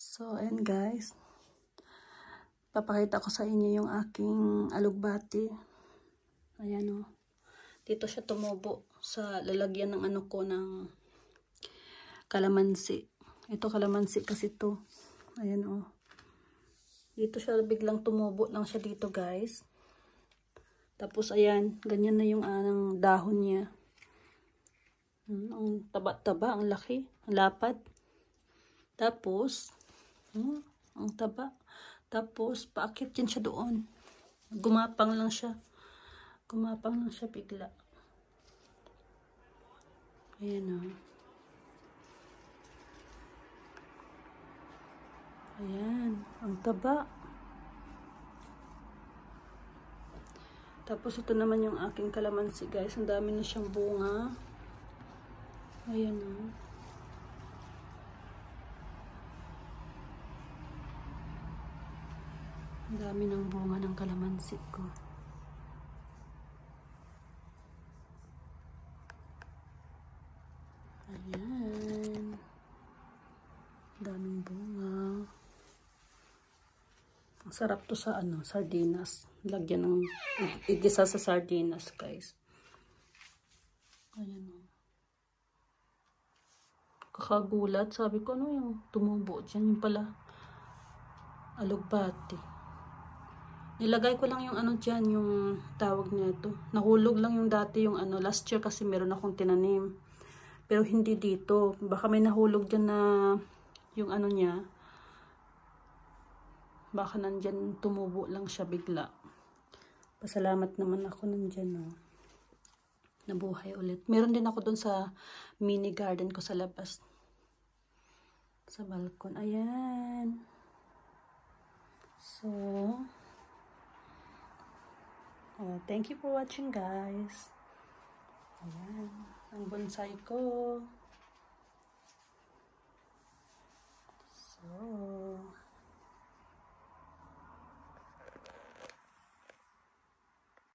So, ayan guys. Papakita ko sa inyo yung aking alugbati. Ayan o. Dito siya tumubo sa lalagyan ng ano ko ng kalamansi. Ito kalamansi kasi to. Ayan o. Dito siya biglang tumubo lang siya dito guys. Tapos ayan, ganyan na yung anang dahon niya. Ang taba-taba, ang laki, ang lapad. Tapos, ang taba. Tapos, paakyat din siya doon. Gumapang lang siya. Gumapang lang siya bigla. Ayan o. Ayan, ang taba. Tapos, ito naman yung aking kalamansi guys. Ang dami na siyang bunga. Ayan o. Ang dami ng bunga ng kalamansi ko. Ayan. Daming bunga. Ang sarap to sa ano, sardinas. Lagyan ng igisa sa sardinas, guys. Ayan o. Kakagulat. Sabi ko, ano yung tumubo dyan? Yung pala, alugbati. Nilagay ko lang yung ano dyan, yung tawag nito. Nahulog lang yung dati yung ano. Last year kasi meron akong tinanim. Pero hindi dito. Baka may nahulog dyan na yung ano niya. Baka nandyan tumubo lang siya bigla. Pasalamat naman ako nandyan o. Nabuhay ulit. Meron din ako dun sa mini garden ko sa labas. Sa balkon. Ayan. So, thank you for watching guys. Ayan. Ang bonsai ko. So,